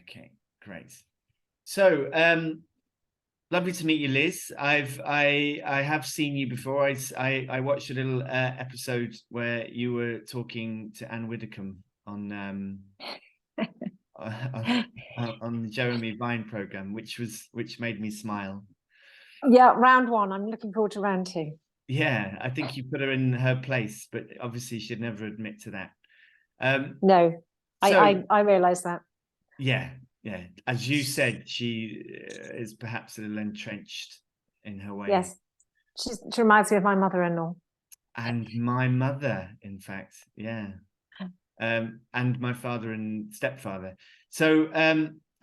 Okay, great. So, lovely to meet you, Liz. I have seen you before. I watched a little episode where you were talking to Anne Widdecombe on on the Jeremy Vine program, which made me smile. Yeah, round one. I'm looking forward to round two. Yeah, I think you put her in her place, but obviously she'd never admit to that. No, So I realise that. yeah, as you said, she is perhaps a little entrenched in her way. Yes, she reminds me of my mother-in-law. And my mother, in fact, yeah. And my father and stepfather. So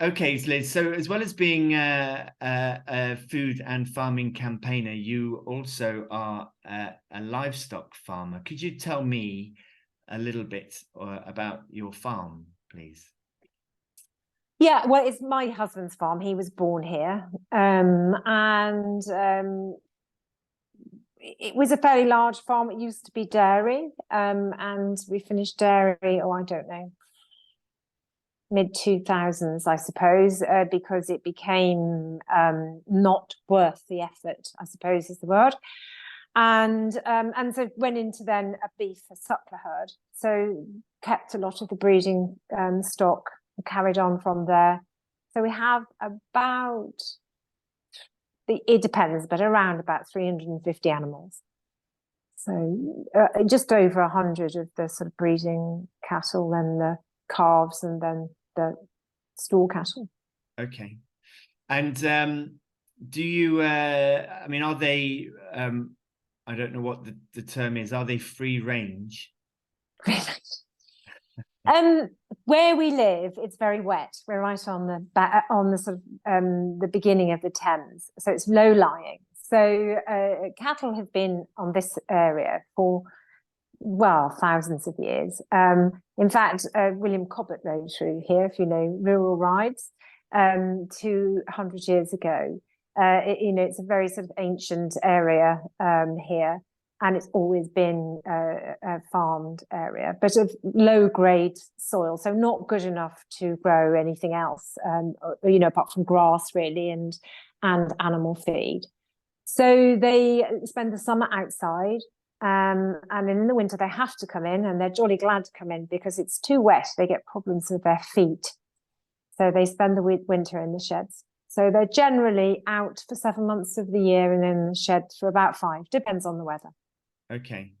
okay, Liz, so as well as being a food and farming campaigner, you also are a livestock farmer. Could you tell me a little bit about your farm, please? Yeah, well, it's my husband's farm. He was born here, and it was a fairly large farm. It used to be dairy, and we finished dairy, I don't know, mid-2000s, I suppose, because it became not worth the effort, I suppose is the word. And so went into then a beef for suckler herd. So kept a lot of the breeding stock, carried on from there. So we have about, it depends, but around about 350 animals. So just over 100 of the sort of breeding cattle, then the calves, and then the stall cattle. Okay. And do you, I mean, are they, I don't know what the term is, are they free range? Where we live, it's very wet. We're right on the sort of the beginning of the Thames, so it's low lying. So cattle have been on this area for, well, thousands of years. In fact, William Cobbett rode through here, if you know rural rides, 200 years ago. It's a very sort of ancient area here. And it's always been a farmed area, but of low grade soil, so not good enough to grow anything else, apart from grass really and animal feed. So they spend the summer outside, and in the winter they have to come in, and they're jolly glad to come in because it's too wet. They get problems with their feet, so they spend the winter in the sheds. So they're generally out for 7 months of the year and in the shed for about 5, depends on the weather. Okay.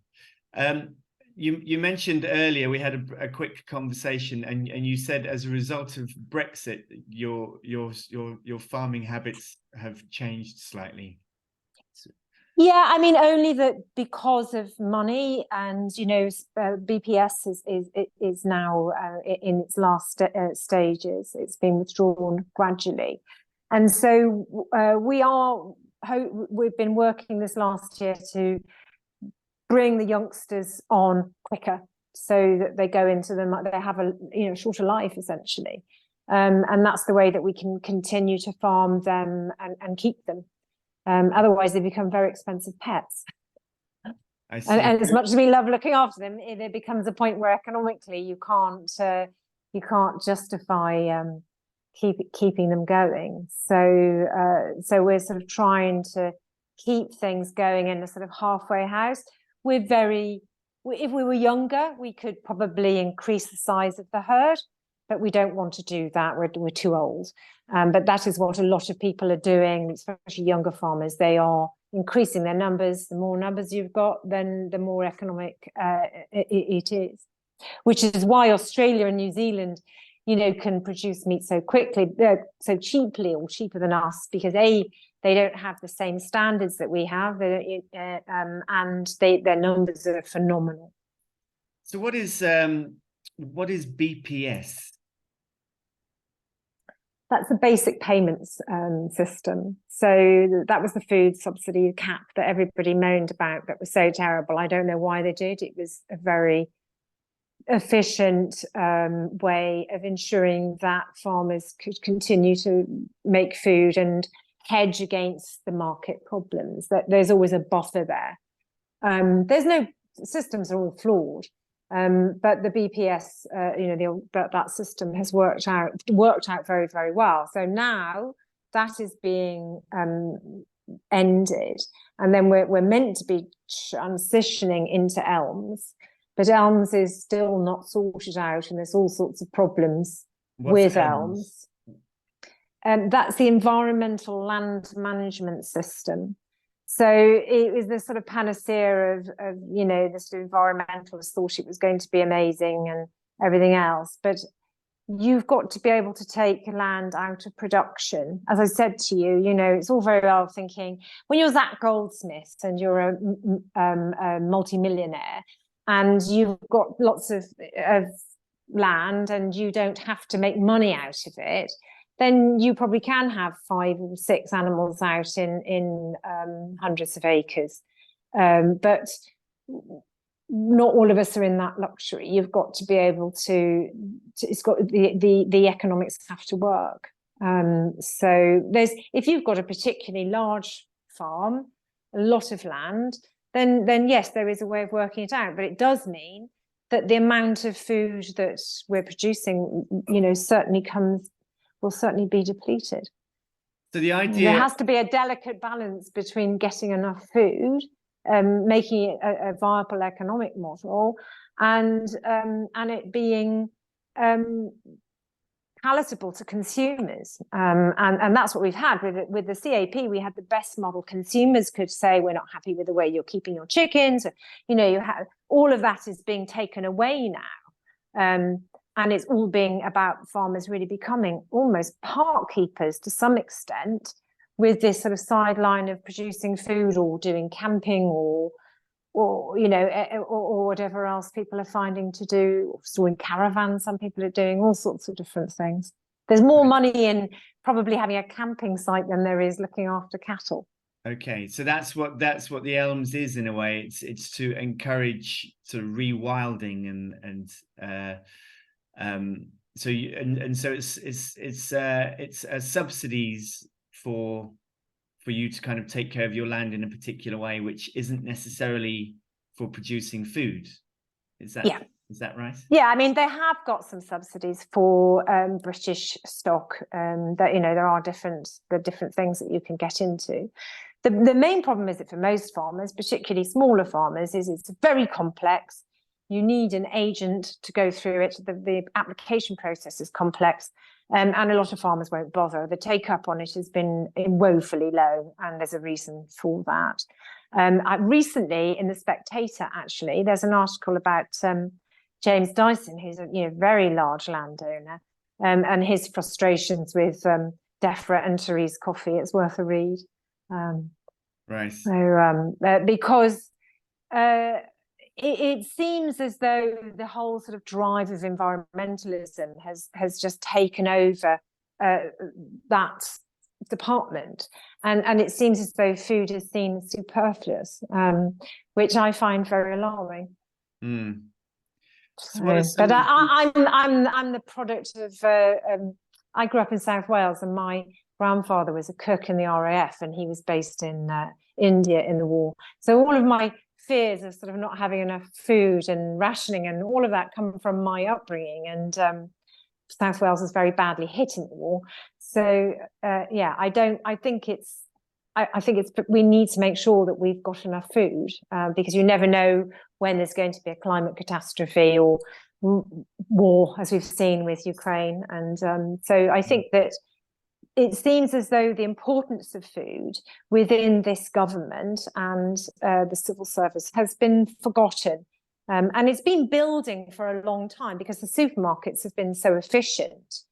You mentioned earlier, we had a quick conversation, and you said as a result of Brexit, your farming habits have changed slightly. Yeah, I mean, only that because of money, and BPS is now in its last stages. It's been withdrawn gradually, and so we've been working this last year to bring the youngsters on quicker so that they go into them, they have a shorter life essentially, and that's the way that we can continue to farm them and keep them. Otherwise they become very expensive pets. I see. And as much as we love looking after them, there becomes a point where economically you can't justify keeping them going. So we're sort of trying to keep things going in a sort of halfway house. If we were younger, we could probably increase the size of the herd, but we don't want to do that. We're too old. But that is what a lot of people are doing, especially younger farmers. They are increasing their numbers. The more numbers you've got, then the more economic it is. Which is why Australia and New Zealand, can produce meat so quickly, so cheaply, or cheaper than us, because they don't have the same standards that we have, and their numbers are phenomenal. So what is BPS? That's the basic payments system. So that was the food subsidy cap that everybody moaned about, that was so terrible. I don't know why they did. It was a very efficient way of ensuring that farmers could continue to make food and hedge against the market problems. That there's always a buffer there. There's no systems are all flawed, But the BPS, that system has worked out very, very well. So now that is being ended, and then we're meant to be transitioning into elms, but elms is still not sorted out, and there's all sorts of problems with elms. That's the environmental land management system. So it was this sort of panacea of the sort of environmentalists thought it was going to be amazing and everything else. But you've got to be able to take land out of production. As I said to you, it's all very well thinking when you're Zach Goldsmith and you're a multimillionaire and you've got lots of land and you don't have to make money out of it, then you probably can have 5 or 6 animals out in hundreds of acres. But not all of us are in that luxury. You've got to be able to it's got the economics have to work. So if you've got a particularly large farm, a lot of land, then yes, there is a way of working it out. But it does mean that the amount of food that we're producing, will certainly be depleted. So the idea, there has to be a delicate balance between getting enough food, making it a viable economic model, and it being palatable to consumers. And that's what we've had with the CAP. We had the best model. Consumers could say, we're not happy with the way you're keeping your chickens. You have all of that is being taken away now. And it's all being about farmers really becoming almost park keepers to some extent, with this sort of sideline of producing food or doing camping or whatever else people are finding to do, or storing caravans. Some people are doing all sorts of different things. There's more money in probably having a camping site than there is looking after cattle. Okay, so that's what the elms is in a way. It's to encourage sort of rewilding so it's subsidies for you to kind of take care of your land in a particular way, which isn't necessarily for producing food. Is that right? Yeah, I mean, they have got some subsidies for British stock. That there are different things that you can get into. The main problem is that for most farmers, particularly smaller farmers, is it's very complex. You need an agent to go through it. The application process is complex, and a lot of farmers won't bother. The take-up on it has been woefully low, and there's a reason for that. Recently, in The Spectator, actually, there's an article about James Dyson, who's a very large landowner, and his frustrations with DEFRA and Therese Coffey. It's worth a read. Right. So because it seems as though the whole sort of drive of environmentalism has just taken over that department, and it seems as though food is seen as superfluous, which I find very alarming. So but I'm the product of I grew up in South Wales, and my grandfather was a cook in the RAF, and he was based in India in the war. So all of my fears of sort of not having enough food and rationing and all of that come from my upbringing. And South Wales was very badly hit in the war. So I think it's we need to make sure that we've got enough food, because you never know when there's going to be a climate catastrophe or war, as we've seen with Ukraine. And so I think that it seems as though the importance of food within this government and the civil service has been forgotten. And it's been building for a long time because the supermarkets have been so efficient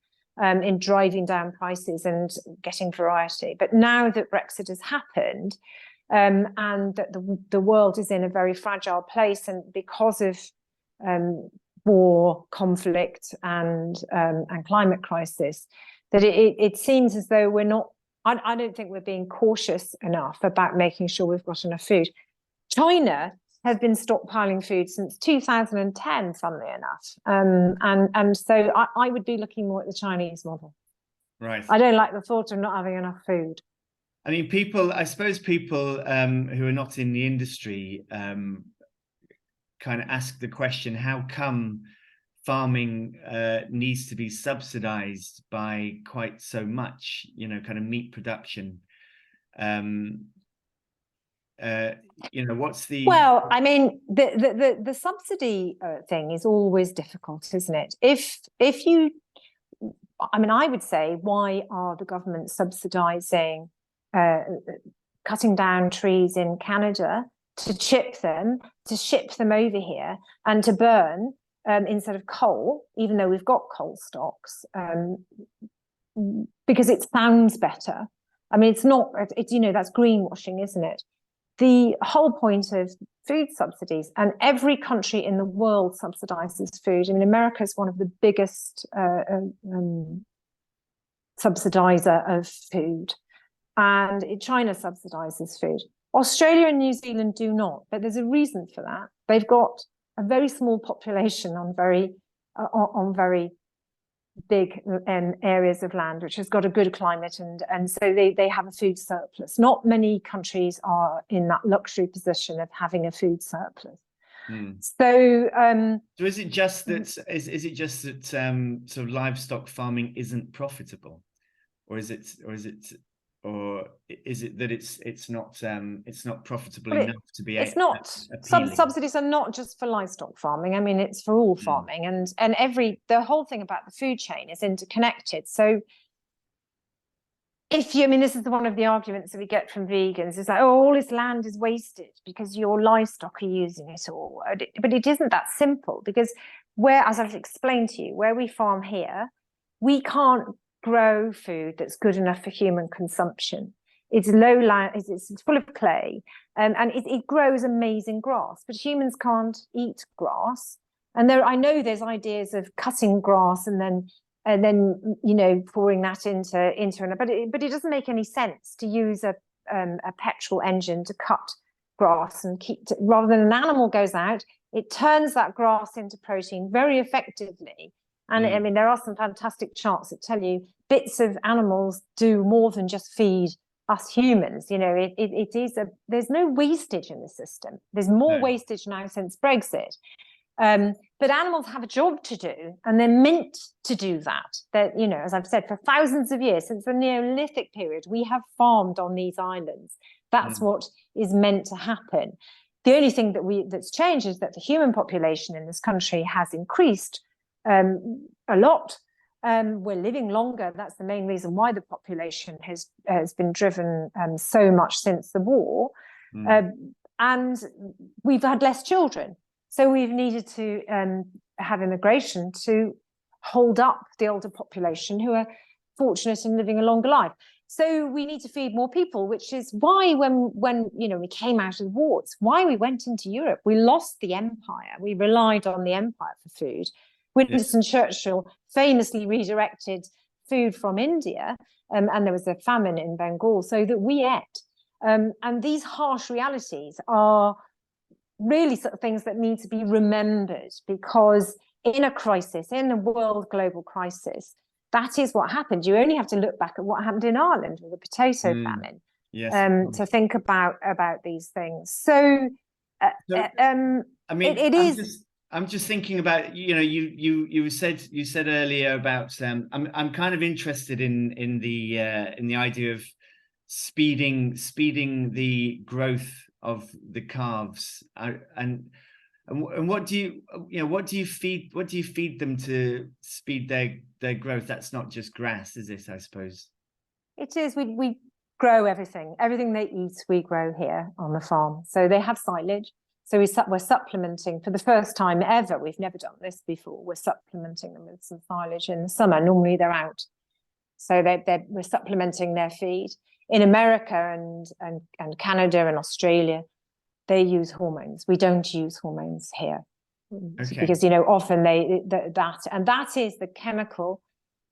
in driving down prices and getting variety. But now that Brexit has happened, and that the world is in a very fragile place, and because of war, conflict, and climate crisis, that it seems as though we're not. I don't think we're being cautious enough about making sure we've got enough food. China has been stockpiling food since 2010, funnily enough, and so I would be looking more at the Chinese model. Right. I don't like the thought of not having enough food. I mean, I suppose people who are not in the industry kind of ask the question, how come farming needs to be subsidized by quite so much, kind of meat production? What's the... Well, I mean, the subsidy thing is always difficult, isn't it? If you, I mean, I would say, why are the governments subsidizing cutting down trees in Canada to chip them, to ship them over here, and to burn instead of coal, even though we've got coal stocks, because it sounds better. I mean, it's not, that's greenwashing, isn't it? The whole point of food subsidies, and every country in the world subsidizes food. I mean, America is one of the biggest subsidizer of food, and China subsidizes food. Australia and New Zealand do not, but there's a reason for that. They've got a very small population on very big areas of land, which has got a good climate, and so they have a food surplus. Not many countries are in that luxury position of having a food surplus. So is it just that is it just that sort of livestock farming isn't profitable, or is it that it's not profitable enough to be... It's not. Subsidies are not just for livestock farming. I mean, it's for all farming, and the whole thing about the food chain is interconnected. So I mean, this is one of the arguments that we get from vegans, is like, oh, all this land is wasted because your livestock are using it all. But it isn't that simple, because as I've explained to you, where we farm here, we can't grow food that's good enough for human consumption. It's low land, it's full of clay, and it grows amazing grass, but humans can't eat grass. And I know there's ideas of cutting grass and then pouring that into but it doesn't make any sense to use a petrol engine to cut grass and rather than an animal goes out, it turns that grass into protein very effectively. And I mean, there are some fantastic charts that tell you bits of animals do more than just feed us humans. There's no wastage in the system. There's more wastage now since Brexit. But animals have a job to do, and they're meant to do that. As I've said, for thousands of years, since the Neolithic period, we have farmed on these islands. That's what is meant to happen. The only thing that's changed is that the human population in this country has increased a lot. We're living longer. That's the main reason why the population has been driven so much since the war. And we've had less children. So we've needed to have immigration to hold up the older population who are fortunate in living a longer life. So we need to feed more people, which is why when we came out of the war, it's why we went into Europe. We lost the empire. We relied on the empire for food. Winston Churchill famously redirected food from India, and there was a famine in Bengal, so that we ate. And these harsh realities are really sort of things that need to be remembered, because in a crisis, in a world global crisis, that is what happened. You only have to look back at what happened in Ireland with the potato famine to think about these things. So, I mean, I'm just thinking about, you said earlier about I'm kind of interested in the idea of speeding the growth of the calves, and what do you feed them to speed their growth? That's not just grass, is it? I suppose it is. We grow everything they eat. We grow here on the farm, so they have silage. So we're supplementing for the first time ever. We've never done this before. We're supplementing them with some silage in the summer. Normally they're out, so we're supplementing their feed. In America and Canada and Australia, they use hormones. We don't use hormones here, because often that is the chemical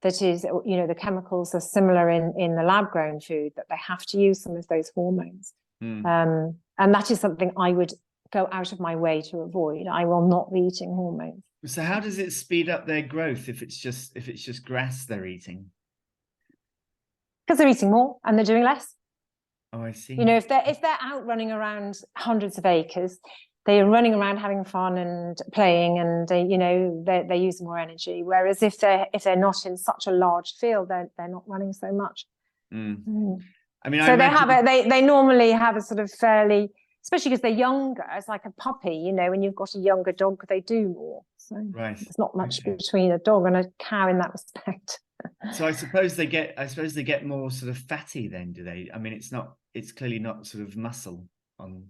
that is, the chemicals are similar in the lab grown food, that they have to use some of those hormones, and that is something I would go out of my way to avoid. I will not be eating hormones. So how does it speed up their growth if it's just grass they're eating? Because they're eating more and they're doing less. Oh, I see. If they're out running around hundreds of acres, they're running around having fun and playing, and they use more energy. Whereas if they're not in such a large field, they're not running so much. I mean, so they normally have a sort of fairly, especially because they're younger. It's like a puppy, when you've got a younger dog, they do more. So there's not much between a dog and a cow in that respect. So I suppose they get more sort of fatty then, do they? I mean, it's clearly not sort of muscle on.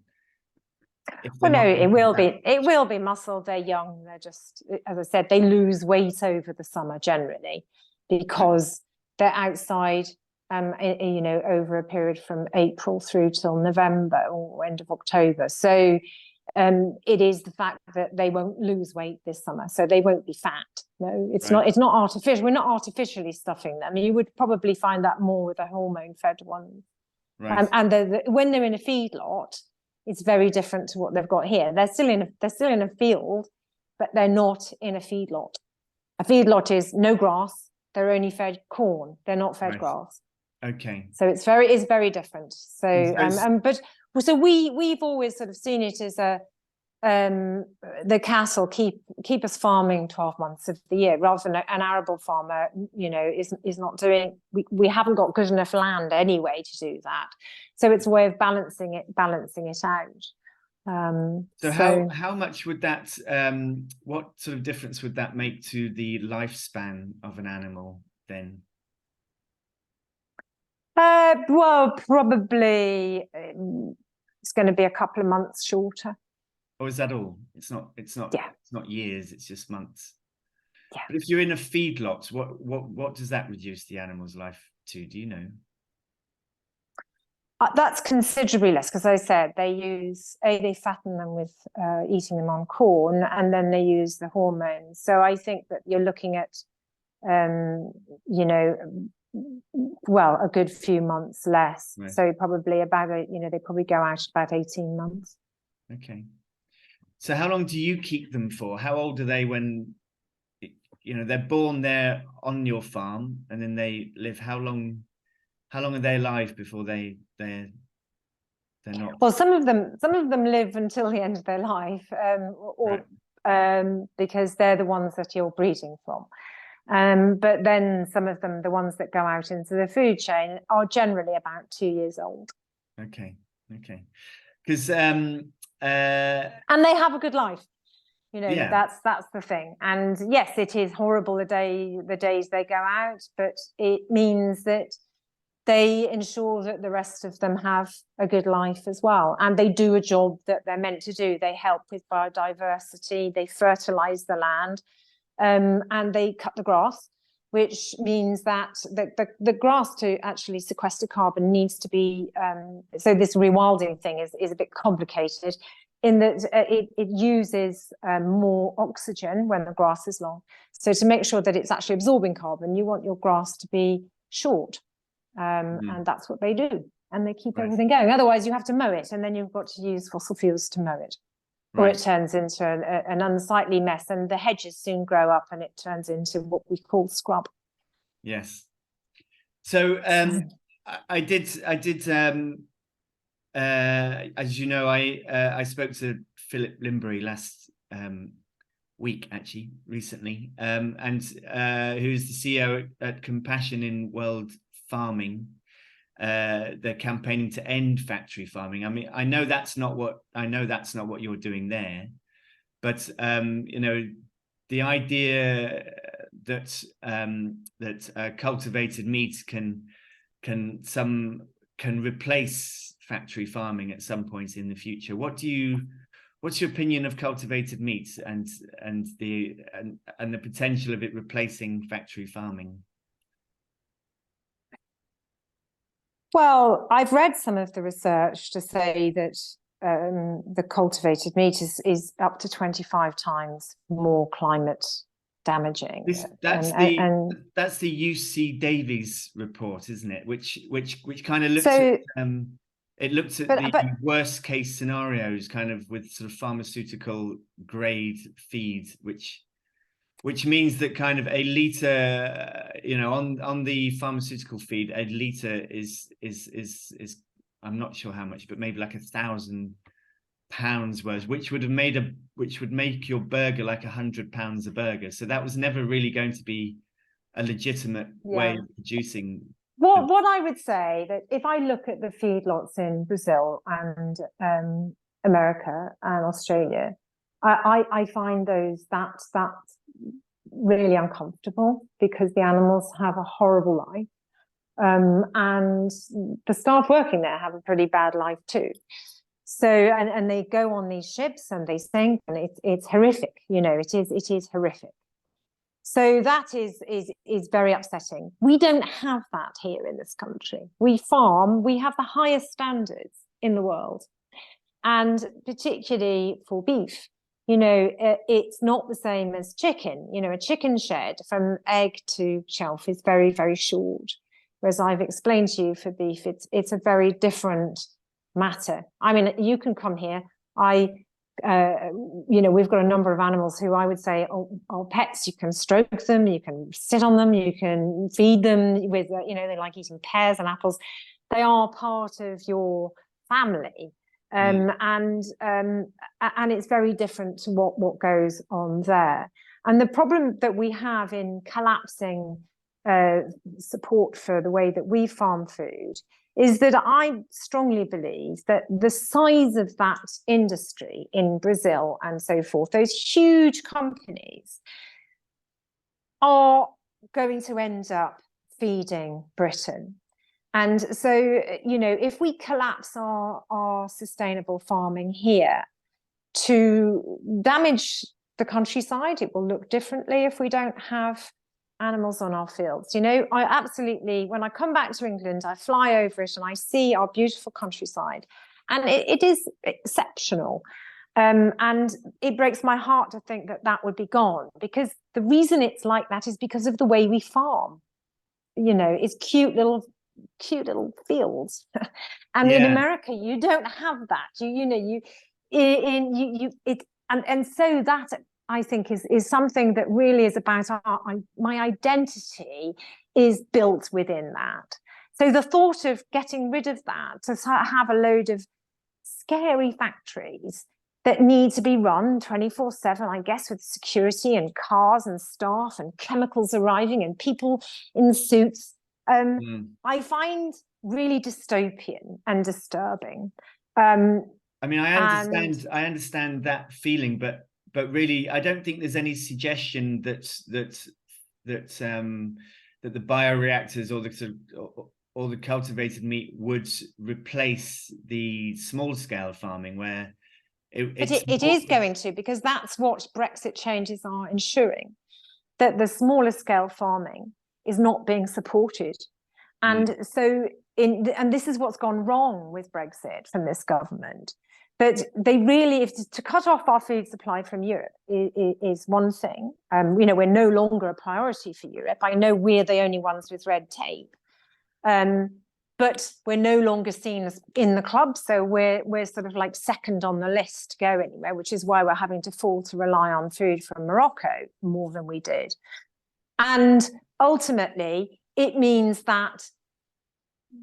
Well, no, it will be muscle. They're young. They're just, as I said, they lose weight over the summer generally because they're outside, over a period from April through till November or end of October. So it is the fact that they won't lose weight this summer, so they won't be fat. No, it's not. It's not artificial. We're not artificially stuffing them. You would probably find that more with the hormone-fed ones. Right. And when they're in a feedlot, it's very different to what they've got here. They're still in a field, but they're not in a feedlot. A feedlot is no grass. They're only fed corn. They're not fed grass. Okay. So it's very different. So so we've always sort of seen it as the cattle keep us farming 12 months of the year, rather than an arable farmer, is not doing. We haven't got good enough land anyway to do that. So it's a way of balancing it out. So how much would that? What sort of difference would that make to the lifespan of an animal then? Well, probably it's going to be a couple of months shorter. Or is that all? It's not. Yeah. It's not years. It's just months. Yeah. But if you're in a feedlot, what does that reduce the animal's life to? Do you know? That's considerably less, because I said they fatten them with eating them on corn, and then they use the hormones. So I think that you're looking at, well, a good few months less. Right. So probably about they probably go out about 18 months. Okay. So how long do you keep them for? How old are they when, they're born there on your farm, and then they live? How long are they alive before they're not? Well, some of them live until the end of their life, because they're the ones that you're breeding from. But then some of them, the ones that go out into the food chain, are generally about 2 years old. Okay. Because and they have a good life. That's the thing. And yes, it is horrible the days they go out, but it means that they ensure that the rest of them have a good life as well. And they do a job that they're meant to do. They help with biodiversity, they fertilize the land, and they cut the grass, which means that the grass, to actually sequester carbon, needs to be, so this rewilding thing is a bit complicated, in that it uses more oxygen when the grass is long. So to make sure that it's actually absorbing carbon, you want your grass to be short. And that's what they do. And they keep everything going. Otherwise, you have to mow it, and then you've got to use fossil fuels to mow it. Or it turns into an unsightly mess, and the hedges soon grow up, and it turns into what we call scrub. Yes. So I did. As you know, I spoke to Philip Limbury last week, actually, recently, and who's the CEO at Compassion in World Farming. They're campaigning to end factory farming. I mean, I know that's not what you're doing there, but the idea that cultivated meats can replace factory farming at some point in the future. What's your opinion of cultivated meats and the potential of it replacing factory farming? Well, I've read some of the research to say that the cultivated meat is up to 25 times more climate damaging. That's the UC Davies report, isn't it? Which kind of looks at it looks at the worst case scenarios, kind of with sort of pharmaceutical grade feed, which means that kind of a liter, on the pharmaceutical feed, a liter is I'm not sure how much, but maybe like 1,000 pounds worth, which would make your burger like £100 a burger. So that was never really going to be a legitimate way of producing. What I would say, that if I look at the feedlots in Brazil and America and Australia, I find that really uncomfortable, because the animals have a horrible life, and the staff working there have a pretty bad life too. So and they go on these ships and they sink, and it's horrific. It is horrific. So that is very upsetting. We don't have that here in this country. We have the highest standards in the world, and particularly for beef. It's not the same as chicken. A chicken shed from egg to shelf is very, very short. Whereas I've explained to you, for beef, it's a very different matter. I mean, you can come here. We've got a number of animals who I would say are pets. You can stroke them, you can sit on them, you can feed them with, they like eating pears and apples. They are part of your family. And it's very different to what goes on there. And the problem that we have in collapsing support for the way that we farm food is that I strongly believe that the size of that industry in Brazil and so forth, those huge companies, are going to end up feeding Britain. And so, if we collapse our sustainable farming here to damage the countryside, it will look differently if we don't have animals on our fields. I absolutely, when I come back to England, I fly over it and I see our beautiful countryside, and it is exceptional. And it breaks my heart to think that would be gone, because the reason it's like that is because of the way we farm. It's cute little fields. And in America, you don't have that. So that, I think, is something that really is about my identity is built within that. So the thought of getting rid of that, to have a load of scary factories that need to be run 24/7, I guess, with security and cars and staff and chemicals arriving and people in suits, I find really dystopian and disturbing. I mean, I understand that feeling, but really, I don't think there's any suggestion that the bioreactors or the cultivated meat would replace the small scale farming, where it is going to, because that's what Brexit changes are ensuring, that the smaller scale farming is not being supported. And so and this is what's gone wrong with Brexit from this government. But they really, to cut off our food supply from Europe is one thing. We're no longer a priority for Europe. I know we're the only ones with red tape, but we're no longer seen as in the club. So we're sort of like second on the list to go anywhere, which is why we're having to fall to rely on food from Morocco more than we did. And ultimately, it means that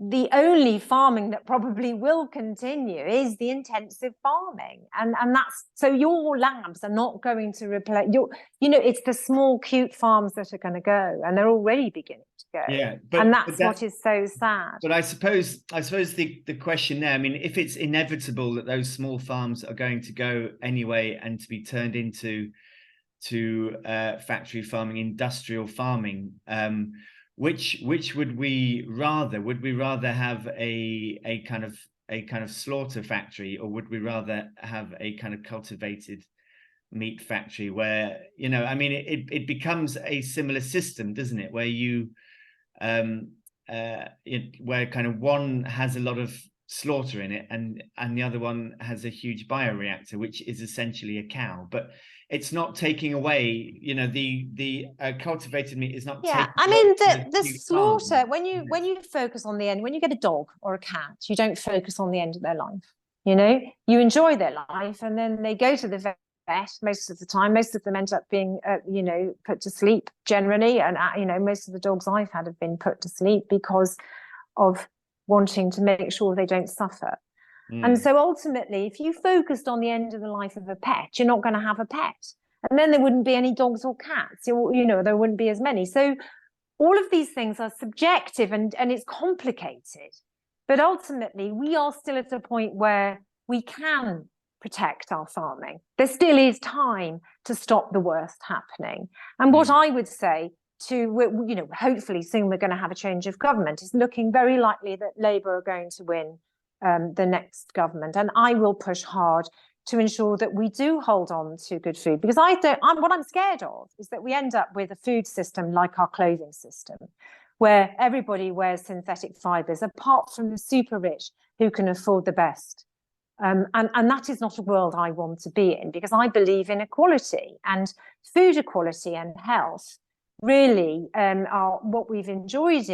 the only farming that probably will continue is the intensive farming, and that's, so your labs are not going to replace it's the small cute farms that are going to go, and they're already beginning to go. And that's what is so sad. But I suppose the question there, I mean, if it's inevitable that those small farms are going to go anyway and to be turned into factory farming, industrial farming, which would we rather? Would we rather have a kind of slaughter factory, or would we rather have a kind of cultivated meat factory where, I mean, it becomes a similar system, doesn't it? Where where kind of one has a lot of slaughter in it, and the other one has a huge bioreactor, which is essentially a cow. But it's not taking away, the cultivated meat is not. Yeah, I mean, the slaughter, when you focus on the end, when you get a dog or a cat, you don't focus on the end of their life. You enjoy their life, and then they go to the vet most of the time. Most of them end up being, put to sleep generally. And, most of the dogs I've had have been put to sleep because of wanting to make sure they don't suffer. And so ultimately, if you focused on the end of the life of a pet, you're not going to have a pet. And then there wouldn't be any dogs or cats, you know, there wouldn't be as many. So all of these things are subjective and it's complicated. But ultimately, we are still at a point where we can protect our farming. There still is time to stop the worst happening. And what I would say to, you know, hopefully soon we're going to have a change of government. It's looking very likely that Labour are going to win the next government. And I will push hard to ensure that we do hold on to good food, because what I'm scared of is that we end up with a food system like our clothing system, where everybody wears synthetic fibres, apart from the super rich who can afford the best. And that is not a world I want to be in, because I believe in equality, and food equality and health really are what we've enjoyed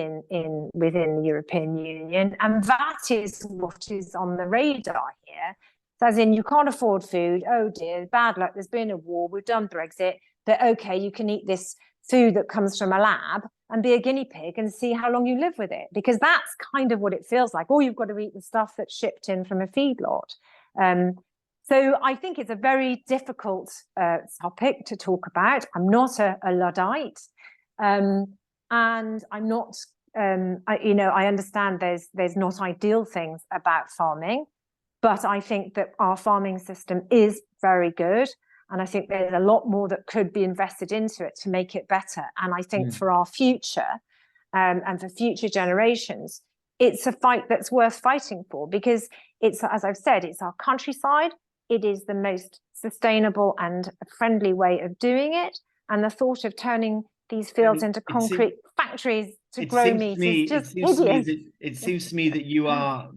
within the European Union, and that is what is on the radar here. As in, you can't afford food. Oh dear, bad luck. There's been a war. We've done Brexit. But okay, you can eat this food that comes from a lab and be a guinea pig and see how long you live with it, because that's kind of what it feels like. Or you've got to eat the stuff that's shipped in from a feedlot. So I think it's a very difficult topic to talk about. I'm not a Luddite, and I'm not. You know, I understand there's not ideal things about farming. But I think that our farming system is very good. And I think there's a lot more that could be invested into it to make it better. And I think for our future and for future generations, it's a fight that's worth fighting for, because it's, as I've said, it's our countryside. It is the most sustainable and friendly way of doing it. And the thought of turning these fields into concrete factories to grow meat is just hideous. It seems to me that you are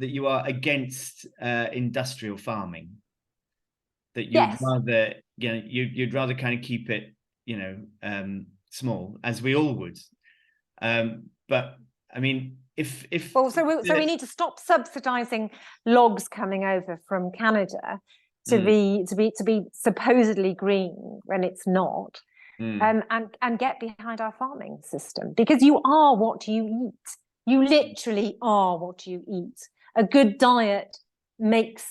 against industrial farming. That you'd rather, you know, you'd rather kind of keep it, you know, small, as we all would. But I mean, if so we need to stop subsidizing logs coming over from Canada to be supposedly green when it's not. And get behind our farming system, because you are what you eat. You literally are what you eat. A good diet makes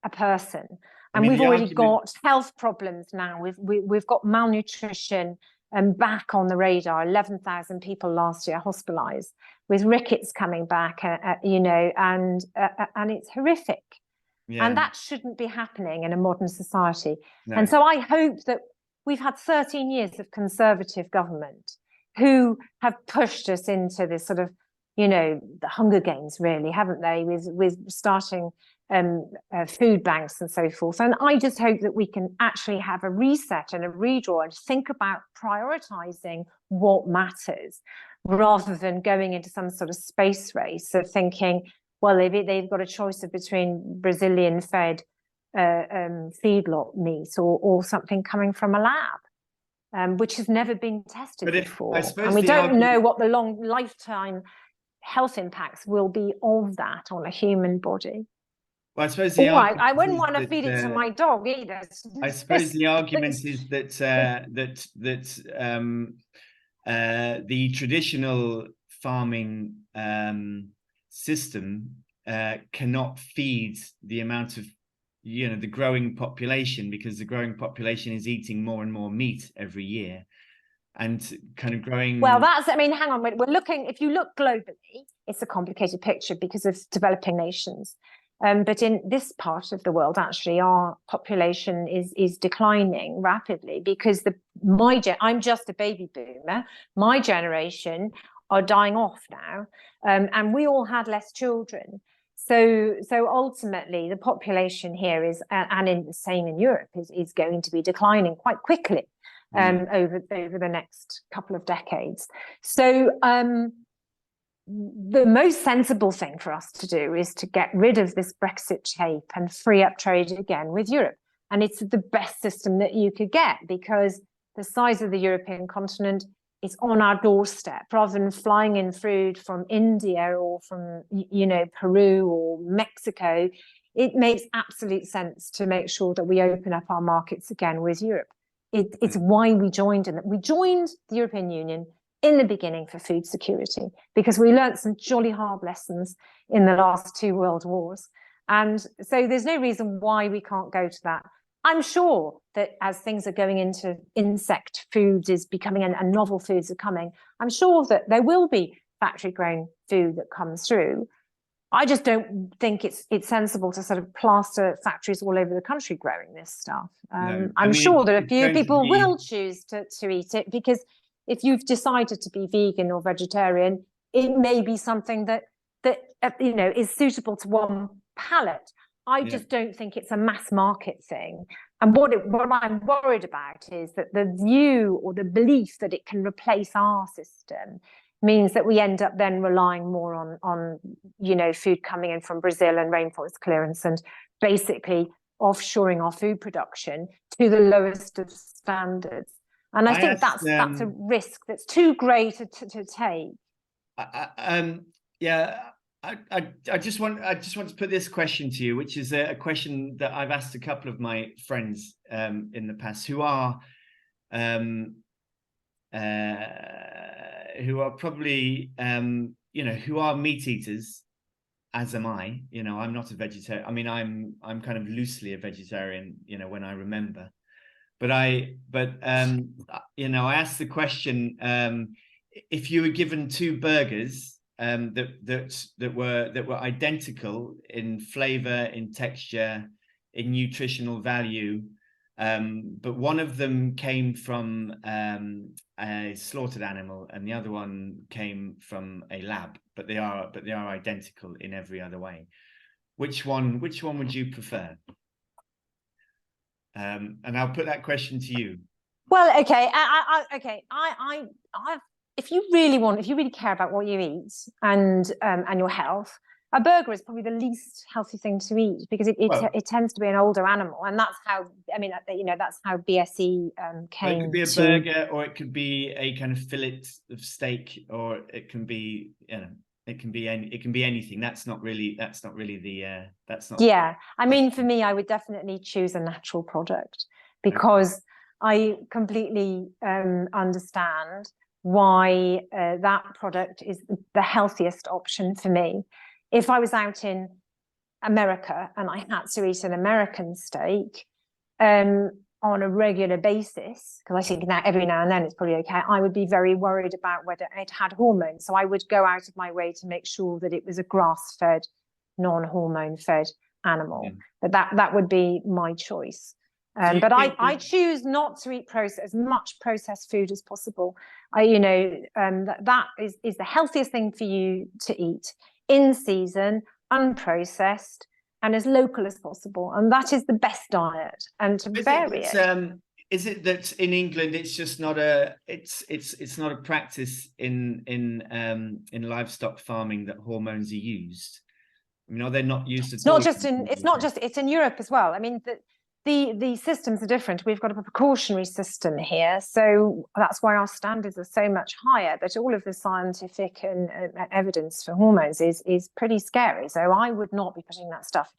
a person. And we've already got health problems now. We've got malnutrition back on the radar. 11,000 people last year hospitalized with rickets coming back, you know, and it's horrific. And that shouldn't be happening in a modern society. And so I hope that we've had 13 years of Conservative government who have pushed us into this sort of, you know, the Hunger Games, really, haven't they, with starting food banks and so forth. And I just hope that we can actually have a reset and a redraw and think about prioritizing what matters, rather than going into some sort of space race of thinking, well, they've got a choice of between Brazilian fed feedlot meat or something coming from a lab, which has never been tested before. And we don't know what the long lifetime health impacts will be of that on a human body. Well, I suppose I wouldn't want to feed it to my dog either. I suppose the argument is that the traditional farming system cannot feed the amount of, you know, the growing population, because the growing population is eating more and more meat every year, and kind of growing. Well, that's, I mean, hang on, we're looking, if you look globally, it's a complicated picture because of developing nations. But in this part of the world, actually, our population is declining rapidly, because I'm just a baby boomer. My generation are dying off now, and we all had less children. So ultimately, the population here is, and in the same in Europe, is going to be declining quite quickly over the next couple of decades. So the most sensible thing for us to do is to get rid of this Brexit tape and free up trade again with Europe. And it's the best system that you could get, because the size of the European continent is on our doorstep, rather than flying in food from India or from, you know, Peru or Mexico. It makes absolute sense to make sure that we open up our markets again with Europe. It's why we joined the European Union in the beginning for food security, because we learned some jolly hard lessons in the last two world wars. And so there's no reason why we can't go to that. I'm sure that as things are going into insect foods is becoming, and novel foods are coming, I'm sure that there will be factory grown food that comes through. I just don't think it's sensible to sort of plaster factories all over the country growing this stuff. No, I'm sure that a few people be... will choose to eat it, because if you've decided to be vegan or vegetarian, it may be something that you know, is suitable to one palate. I just don't think it's a mass market thing. And what I'm worried about is that the view or the belief that it can replace our system means that we end up then relying more on you know, food coming in from Brazil and rainforest clearance, and basically offshoring our food production to the lowest of standards. And I think that's a risk that's too great to take. Yeah, I just want to put this question to you, which is a question that I've asked a couple of my friends in the past, who are probably you know, who are meat eaters, as am I. You know, I'm not a vegetarian. I mean, I'm kind of loosely a vegetarian, you know, when I remember. But you know, I asked the question, if you were given two burgers that were identical in flavor, in texture, in nutritional value, but one of them came from a slaughtered animal and the other one came from a lab, but they are identical in every other way, which one would you prefer? And I'll put that question to you. Well, okay, if you really care about what you eat and your health, a burger is probably the least healthy thing to eat, because it tends to be an older animal, and that's how, I mean, you know, that's how BSE came. It could be a burger, or it could be a kind of fillet of steak, or it can be, you know, it can be anything. That's not really the that's not. Yeah, I mean, for me, I would definitely choose a natural product, because I completely understand why that product is the healthiest option for me. If I was out in America and I had to eat an American steak on a regular basis, because I think now every now and then it's probably okay, I would be very worried about whether it had hormones. So I would go out of my way to make sure that it was a grass-fed, non-hormone fed animal. But that would be my choice. But I choose not to eat as much processed food as possible. You know, that is the healthiest thing for you to eat, in season, unprocessed, and as local as possible. And that is the best diet. And to vary it. Is it that in England it's just not it's not a practice in livestock farming that hormones are used? I mean, are they not used at all? It's in Europe as well. I mean, the systems are different. We've got a precautionary system here, so that's why our standards are so much higher. But all of the scientific and evidence for hormones is pretty scary. So I would not be putting that stuff.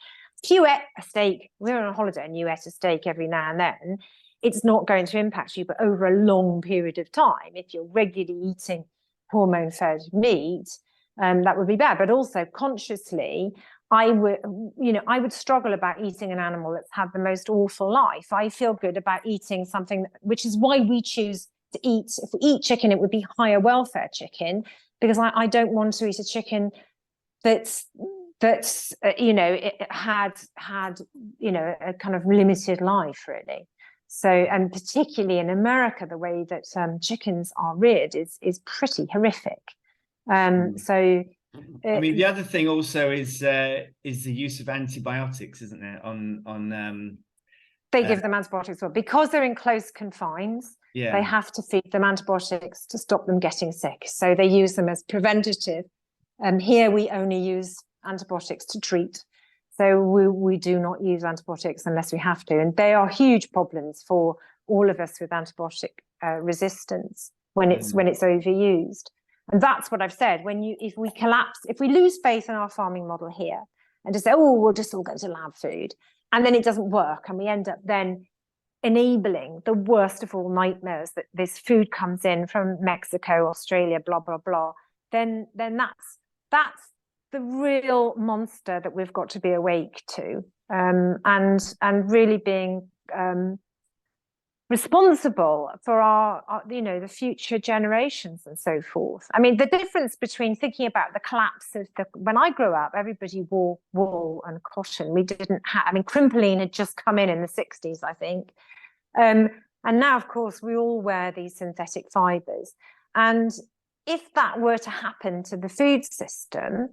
If you ate a steak, we're on a holiday and you ate a steak every now and then, it's not going to impact you. But over a long period of time, if you're regularly eating hormone-fed meat, that would be bad. But also consciously, I would struggle about eating an animal that's had the most awful life. I feel good about eating something, which is why we choose to eat. If we eat chicken, it would be higher welfare chicken, because I don't want to eat a chicken that's you know, it had you know, a kind of limited life, really. So, and particularly in America, the way that chickens are reared is pretty horrific. So. I mean, the other thing also is the use of antibiotics, isn't there? They give them antibiotics, well, because they're in close confines. Yeah. They have to feed them antibiotics to stop them getting sick. So they use them as preventative. Here we only use antibiotics to treat. So we do not use antibiotics unless we have to, and they are huge problems for all of us with antibiotic resistance when it's overused. And that's what I've said. If we lose faith in our farming model here and just say, oh, we'll just all go to lab food, and then it doesn't work, and we end up then enabling the worst of all nightmares, that this food comes in from Mexico, Australia, blah, blah, blah, then that's the real monster that we've got to be awake to, and really being responsible for our the future generations and so forth. I mean, the difference between thinking about the collapse of when I grew up, everybody wore wool and cotton. We didn't have, I mean, crimpline had just come in the 60s, I think. And now, of course, we all wear these synthetic fibers. And if that were to happen to the food system,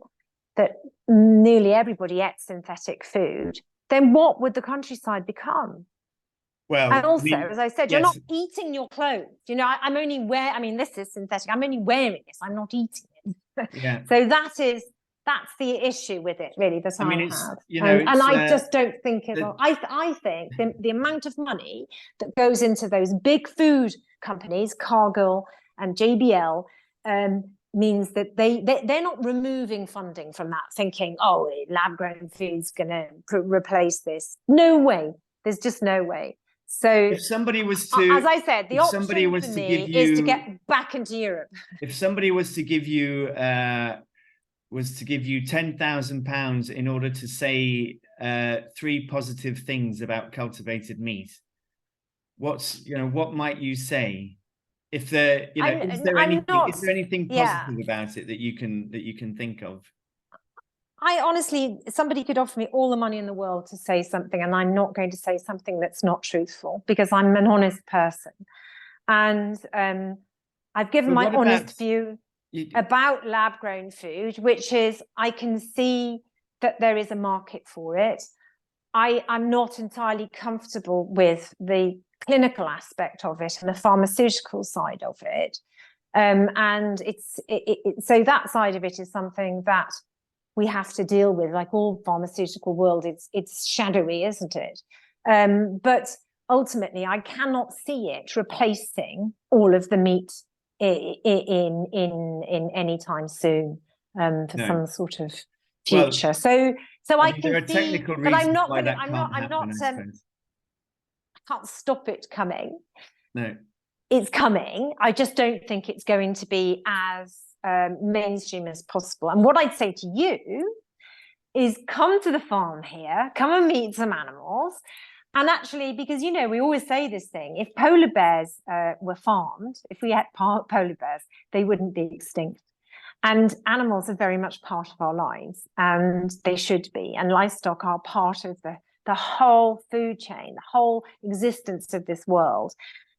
that nearly everybody ate synthetic food, then what would the countryside become? Well, and also, as I said, you're yes. not eating your clothes. I'm only wearing, I mean, this is synthetic. I'm only wearing this. I'm not eating it. Yeah. So that's the issue with it, really, that I have. And I just don't think I think the amount of money that goes into those big food companies, Cargill and JBL, means that they're not removing funding from that, thinking, oh, lab-grown food's going to replace this. No way. There's just no way. So if somebody was to, as I said, the option for me is to get back into Europe. If somebody was to give you £10,000 in order to say 3 positive things about cultivated meat, what might you say? If there, is there anything positive about it that you can think of? I honestly, somebody could offer me all the money in the world to say something, and I'm not going to say something that's not truthful, because I'm an honest person. And I've given my honest view about lab-grown food, which is I can see that there is a market for it. I'm not entirely comfortable with the clinical aspect of it and the pharmaceutical side of it. And so that side of it is something that we have to deal with. Like all pharmaceutical world, it's shadowy, isn't it? But ultimately, I cannot see it replacing all of the meat in any time soon for some sort of future. Well, so I can see, but I'm not going to. I'm not. I can't stop it coming. No, it's coming. I just don't think it's going to be as mainstream as possible. And what I'd say to you is come to the farm here, come and meet some animals. And actually, because, we always say this thing, if polar bears were farmed, if we had polar bears, they wouldn't be extinct. And animals are very much part of our lives, and they should be. And livestock are part of the whole food chain, the whole existence of this world.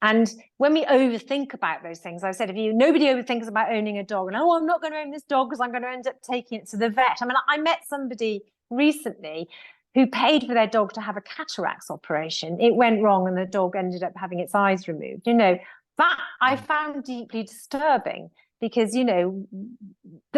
And when we overthink about those things, I said, nobody overthinks about owning a dog. And, I'm not going to own this dog because I'm going to end up taking it to the vet. I mean, I met somebody recently who paid for their dog to have a cataracts operation. It went wrong and the dog ended up having its eyes removed. That I found deeply disturbing, because,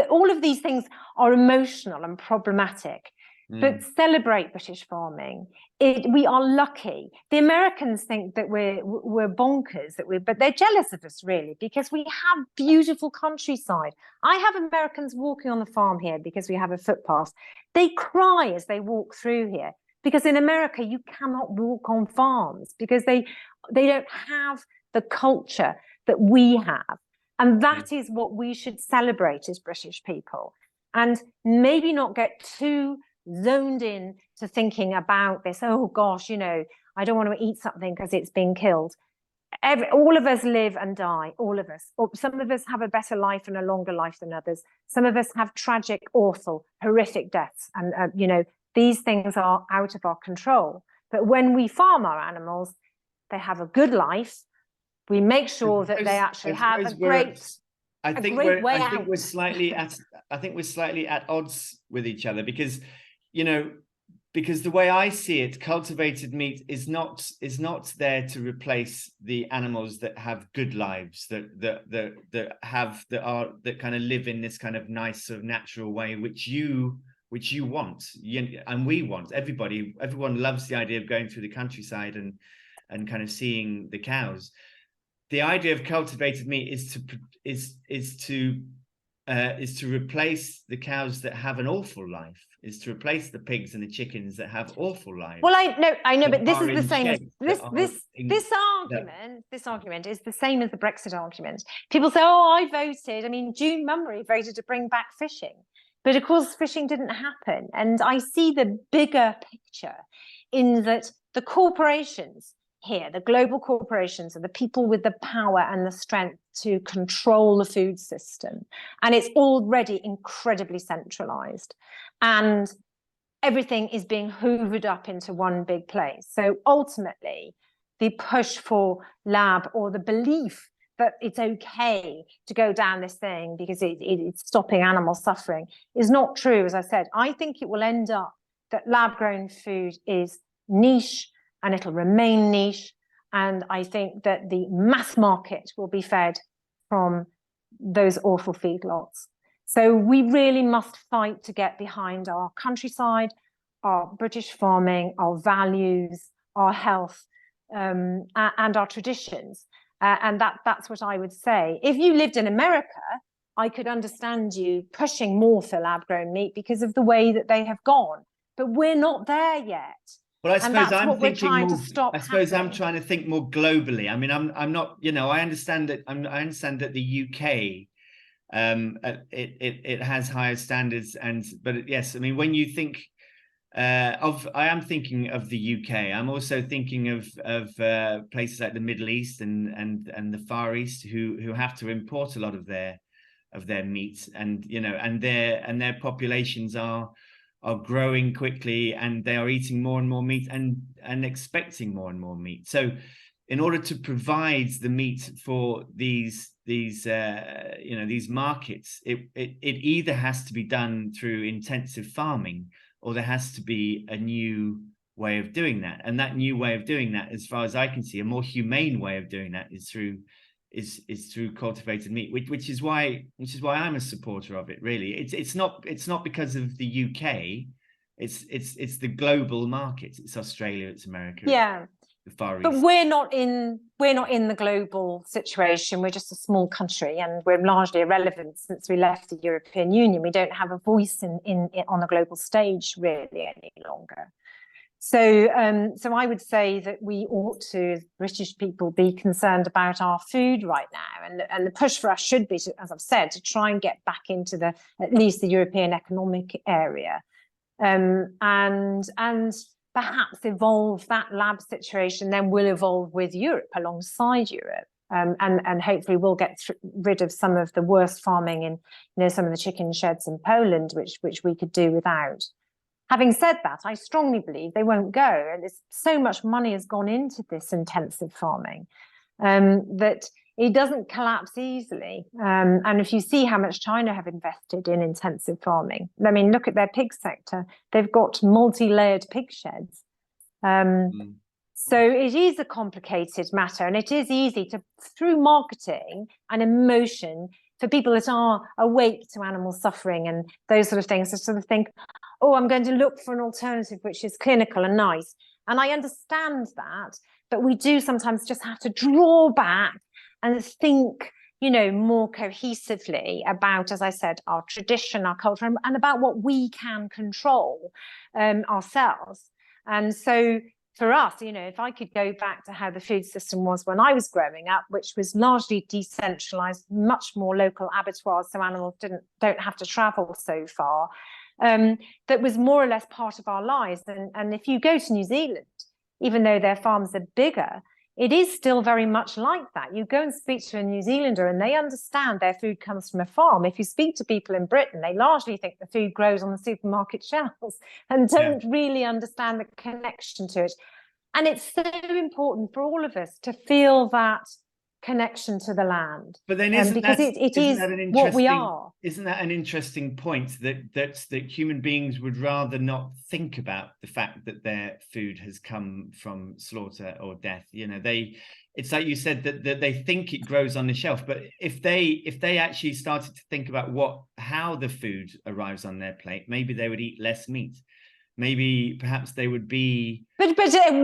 all of these things are emotional and problematic. But celebrate British farming. We are lucky. The Americans think that we're bonkers, but they're jealous of us, really, because we have beautiful countryside. I have Americans walking on the farm here because we have a footpath. They cry as they walk through here, because in America you cannot walk on farms because they don't have the culture that we have. And that is what we should celebrate as British people, and maybe not get too zoned in to thinking about this. Oh gosh, I don't want to eat something because it's been killed. All of us live and die, all of us. Some of us have a better life and a longer life than others. Some of us have tragic, awful, horrific deaths, and these things are out of our control. But when we farm our animals, they have a good life. We make sure that they actually have a great I think we're slightly at odds with each other, because the way I see it, cultivated meat is not there to replace the animals that have good lives, that kind of live in this kind of nice sort of natural way, which you want, and we want. Everyone loves the idea of going through the countryside and kind of seeing the cows. The idea of cultivated meat is to replace the cows that have an awful life, is to replace the pigs and the chickens that have awful lives. Well, I know, but this is the same as this argument is the same as the Brexit argument. People say, I voted. I mean, June Mummery voted to bring back fishing. But of course, fishing didn't happen. And I see the bigger picture in that the corporations here, the global corporations, are the people with the power and the strength to control the food system. And it's already incredibly centralized. And everything is being hoovered up into one big place. So ultimately, the push for lab, or the belief that it's okay to go down this thing because it's stopping animal suffering, is not true. As I said, I think it will end up that lab-grown food is niche, and it'll remain niche. And I think that the mass market will be fed from those awful feedlots. So we really must fight to get behind our countryside, our British farming, our values, our health, and our traditions. And that's what I would say. If you lived in America, I could understand you pushing more for lab-grown meat because of the way that they have gone. But we're not there yet. Well, I suppose I'm thinking more. I suppose I'm trying to think more globally. I mean, I'm not. You know, I understand that. I understand that the UK, it has higher standards, but yes, I mean, when you think I am thinking of the UK. I'm also thinking of places like the Middle East and the Far East, who have to import a lot of their meat, and you know, and their populations are growing quickly, and they are eating more and more meat and expecting more and more meat. So in order to provide the meat for these you know, these markets, it either has to be done through intensive farming, or there has to be a new way of doing that. And that new way of doing that, as far as I can see, a more humane way of doing that is through cultivated meat, which is why I'm a supporter of it. Really, it's not because of the UK, it's the global market. It's Australia, it's America, yeah, the Far East. But we're not in the global situation. We're just a small country, and we're largely irrelevant since we left the European Union. We don't have a voice in on the global stage really any longer. So, so I would say that we ought to, as British people, be concerned about our food right now, and the push for us should be, as I've said, to try and get back into at least the European economic area, and perhaps evolve that lab situation. Then we'll evolve with Europe, alongside Europe, and hopefully we'll get rid of some of the worst farming in, you know, some of the chicken sheds in Poland, which we could do without. Having said that, I strongly believe they won't go, and so much money has gone into this intensive farming that it doesn't collapse easily. And if you see how much China have invested in intensive farming, I mean, look at their pig sector. They've got multi-layered pig sheds. So it is a complicated matter, and it is easy to, through marketing and emotion, for people that are awake to animal suffering and those sort of things, to sort of think, oh, I'm going to look for an alternative which is clinical and nice. And I understand that, but we do sometimes just have to draw back and think, you know, more cohesively about, as I said, our tradition, our culture, and about what we can control ourselves. And so for us, you know, if I could go back to how the food system was when I was growing up, which was largely decentralized, much more local abattoirs, so animals don't have to travel so far, that was more or less part of our lives. And if you go to New Zealand, even though their farms are bigger, it is still very much like that. You go and speak to a New Zealander and they understand their food comes from a farm. If you speak to people in Britain, they largely think the food grows on the supermarket shelves and don't really understand the connection to it. And it's so important for all of us to feel that connection to the land. But then isn't what we are. Isn't that an interesting point, that human beings would rather not think about the fact that their food has come from slaughter or death? You know, it's like you said, that they think it grows on the shelf, but if they actually started to think about how the food arrives on their plate, maybe they would eat less meat. Maybe perhaps they would be, because I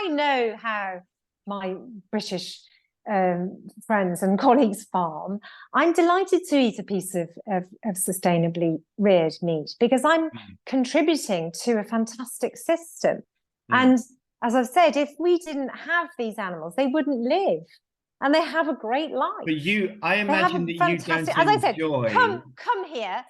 know how my British friends and colleagues farm. I'm delighted to eat a piece of sustainably reared meat, because I'm contributing to a fantastic system. And as I've said, if we didn't have these animals, they wouldn't live. and they have a great life. But I They have a imagine that you don't fantastic, as I said, enjoy. come here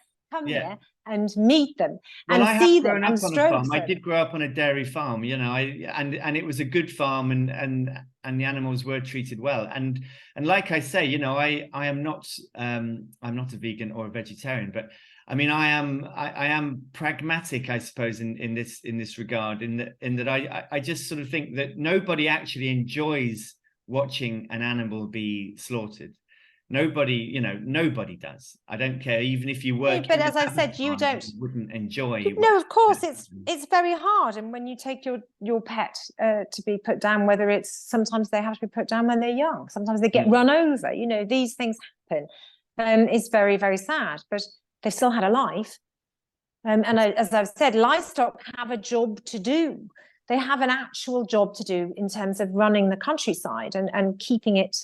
and meet them Well, and I have see them grown and up on a farm. I stroke them. did grow up on a dairy farm, you know, and it was a good farm, and the animals were treated well. And like I say, you know, I am not I'm not a vegan or a vegetarian, but I mean, I am pragmatic, I suppose, in this regard, in that I just sort of think that nobody actually enjoys watching an animal be slaughtered. Nobody, you know, nobody does. I don't care, even if you work. But as I said, you wouldn't enjoy. No, of course, it's very hard. And when you take your pet to be put down, whether it's sometimes they have to be put down when they're young, sometimes they get run over. You know, these things happen. It's very, very sad. But they still had a life. As I've said, livestock have a job to do. They have an actual job to do in terms of running the countryside and keeping it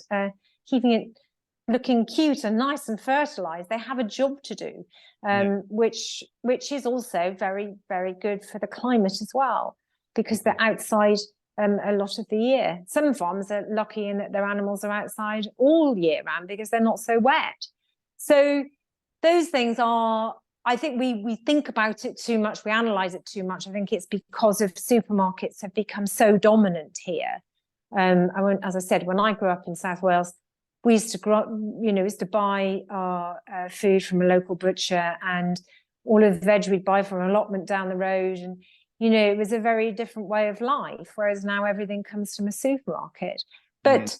looking cute and nice and fertilized. They have a job to do, which is also very, very good for the climate as well, because they're outside a lot of the year. Some farms are lucky in that their animals are outside all year round because they're not so wet. So those things are, I think we think about it too much, we analyze it too much. I think it's because of supermarkets have become so dominant here. As I said, when I grew up in South Wales, we used to buy our food from a local butcher, and all of the veg we'd buy from an allotment down the road. And, you know, it was a very different way of life, whereas now everything comes from a supermarket. But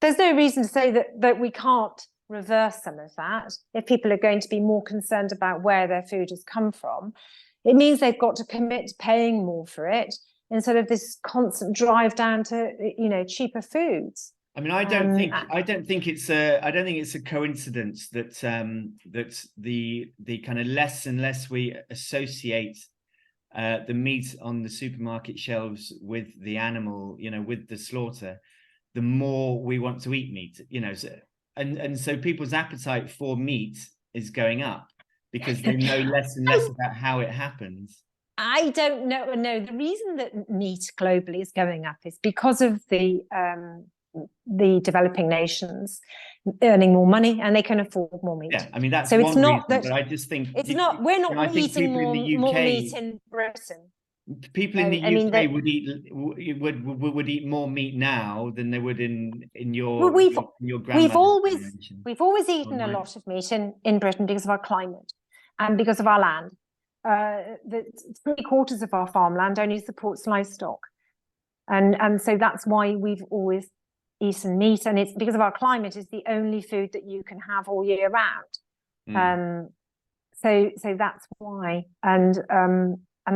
there's no reason to say that we can't reverse some of that. If people are going to be more concerned about where their food has come from, it means they've got to commit to paying more for it instead of this constant drive down to, you know, cheaper foods. I mean, I don't think it's a coincidence that that the kind of less and less we associate the meat on the supermarket shelves with the animal, you know, with the slaughter, the more we want to eat meat, you know. And so people's appetite for meat is going up because they know less and less about how it happens. I don't know. No, the reason that meat globally is going up is because of the developing nations earning more money and they can afford more meat. Yeah, I mean, that's so one it's not reason, that but I just think it's not. We're not eating more meat in Britain. People in the UK would eat more meat now than they would in your grandmother's We've always eaten a lot of meat in Britain because of our climate and because of our land. The 3/4 of our farmland only supports livestock, and so that's why we've always eaten meat. And it's because of our climate is the only food that you can have all year round. So that's why, and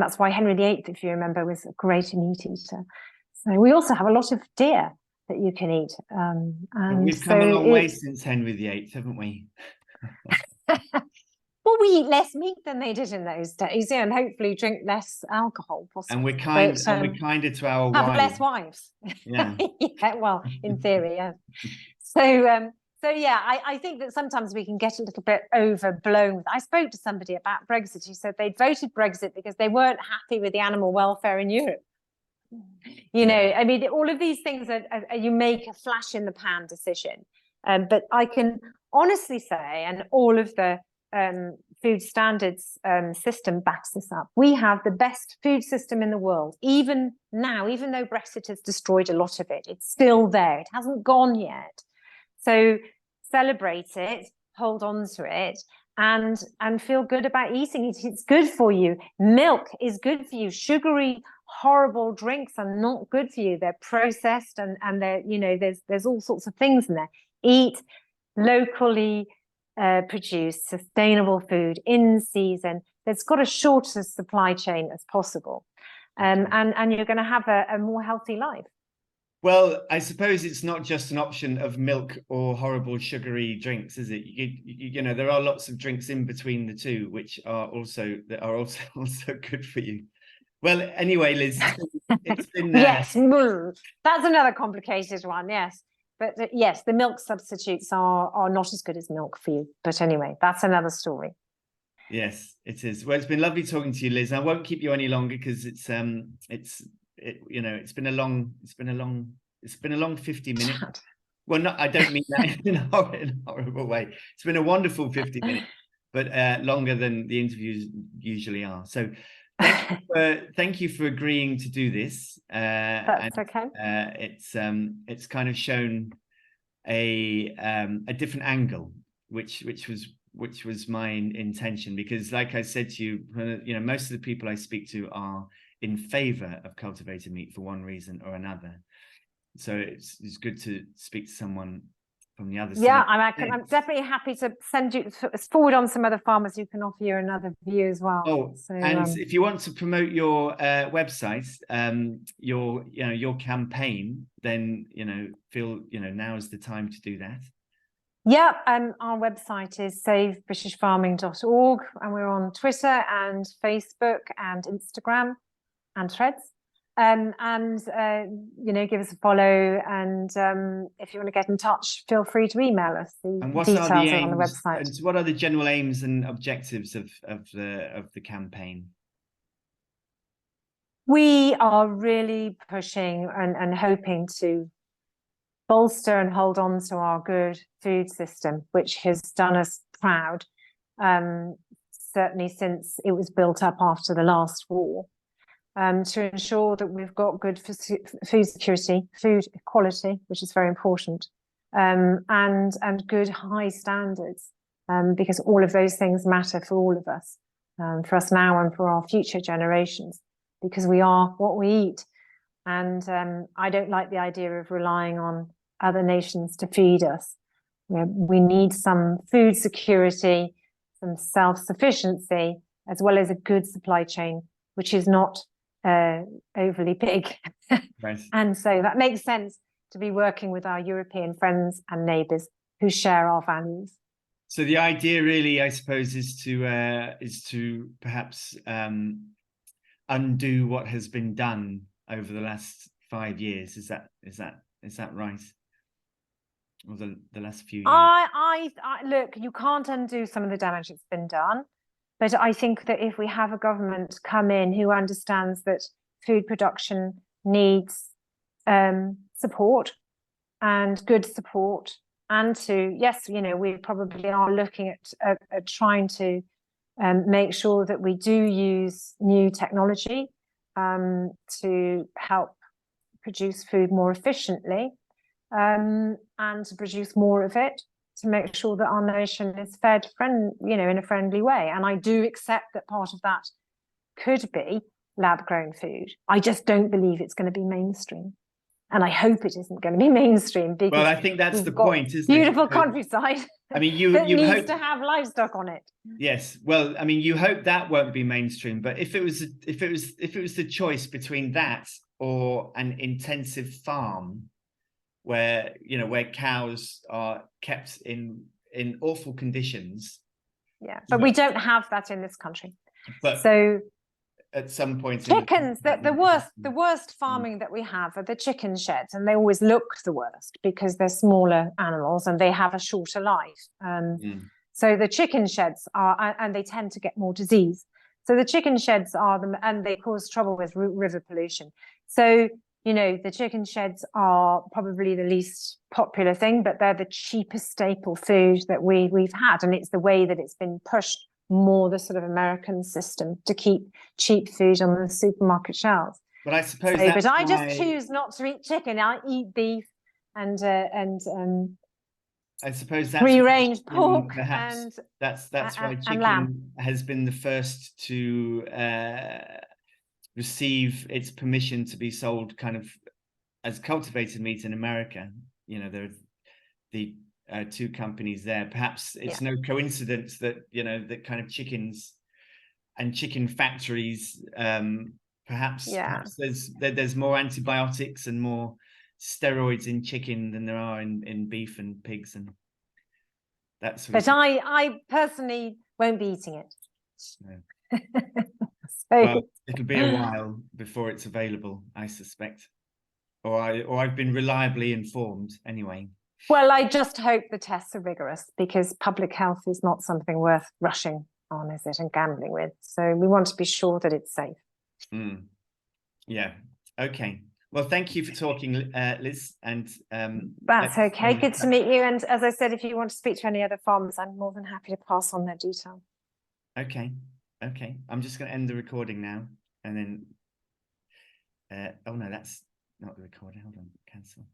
that's why Henry VIII, if you remember, was a great meat eater. So we also have a lot of deer that you can eat. And we've come a long way since Henry VIII, haven't we? Well, we eat less meat than they did in those days, and hopefully drink less alcohol, possibly. And we're kinder to our wives. Have less wives. Yeah. Yeah, well, in theory, yeah. So yeah, I think that sometimes we can get a little bit overblown. I spoke to somebody about Brexit who said they'd voted Brexit because they weren't happy with the animal welfare in Europe. You know, I mean, all of these things are you make a flash in the pan decision. But I can honestly say, and all of the food standards system backs this up, we have the best food system in the world. Even now, even though Brexit has destroyed a lot of it, it's still there. It hasn't gone yet. So celebrate it, hold on to it, and feel good about eating it. It's good for you. Milk is good for you. Sugary, horrible drinks are not good for you. They're processed and they're, you know, there's all sorts of things in there. Eat locally produced, sustainable food in season that's got as short a supply chain as possible. And you're going to have a more healthy life. Well, I suppose it's not just an option of milk or horrible sugary drinks, is it? You know, there are lots of drinks in between the two, which are also good for you. Well, anyway, Liz, it's been yes, that's another complicated one. Yes, but yes, the milk substitutes are not as good as milk for you. But anyway, that's another story. Yes, it is. Well, it's been lovely talking to you, Liz. I won't keep you any longer because it's been a long 50 minutes. Well, no, I don't mean that in a horrible way. It's been a wonderful 50 minutes, but longer than the interviews usually are. So thank you for agreeing to do this. That's okay. It's kind of shown a different angle, which was my intention, because like I said to you, you know, most of the people I speak to are in favor of cultivated meat for one reason or another. So it's good to speak to someone from the other Yeah, side. I'm definitely happy to forward on some other farmers who can offer you another view as well. Oh, So, and if you want to promote your website, your campaign, then now is the time to do that. yeah, our website is savebritishfarming.org, and we're on Twitter and Facebook and Instagram and Threads. Give us a follow, and if you want to get in touch, feel free to email us. And what Details are the are on the aims, website. and what are the general aims and objectives of the campaign? We are really pushing and hoping to bolster and hold on to our good food system, which has done us proud, certainly since it was built up after the last war, to ensure that we've got good food security, food quality, which is very important, and good high standards, because all of those things matter for all of us, for us now and for our future generations, because we are what we eat. And I don't like the idea of relying on other nations to feed us. We need some food security, some self-sufficiency, as well as a good supply chain, which is not overly big. Right. And so that makes sense to be working with our European friends and neighbours who share our values. So the idea really, I suppose, is to perhaps undo what has been done over the last 5 years. Is that right? Or the last few years? I look, you can't undo some of the damage that's been done, but I think that if we have a government come in who understands that food production needs support, and good support, and we probably are looking at trying to make sure that we do use new technology to help produce food more efficiently, and to produce more of it, to make sure that our nation is fed in a friendly way. And I do accept that part of that could be lab-grown food. I just don't believe it's going to be mainstream. And I hope it isn't going to be mainstream, because well, I think that's the point, isn't beautiful it? countryside. I mean, you needs hope to have livestock on it. Yes, well, I mean, you hope that won't be mainstream, but if it was the choice between that or an intensive farm where cows are kept in awful conditions. Yeah, but we don't have that in this country. But so at some point, chickens, the worst farming that we have are the chicken sheds, and they always look the worst because they're smaller animals and they have a shorter life. So the chicken sheds are, and they tend to get more disease. So the chicken sheds and they cause trouble with river pollution. So, the chicken sheds are probably the least popular thing, but they're the cheapest staple food that we've had. And it's the way that it's been pushed more, the sort of American system to keep cheap food on the supermarket shelves. But I suppose but I just choose not to eat chicken. I eat beef and I suppose that's free-range pork, perhaps and that's why chicken lamb has been the first to receive its permission to be sold kind of as cultivated meat in America. There are the two companies there. Perhaps it's no coincidence that that kind of chickens and chicken factories. Perhaps there's more antibiotics and more steroids in chicken than there are in beef and pigs, and that's. But I personally won't be eating it. No. Well, it'll be a while before it's available, I suspect, or I've been reliably informed anyway. Well, I just hope the tests are rigorous, because public health is not something worth rushing on, is it, and gambling with. So we want to be sure that it's safe. Yeah. Okay. Well, thank you for talking, Liz. And that's okay. Good to meet you. And as I said, if you want to speak to any other farmers, I'm more than happy to pass on their detail. Okay. Okay. I'm just going to end the recording now, and then. Oh no, that's not the recording. Hold on. Cancel.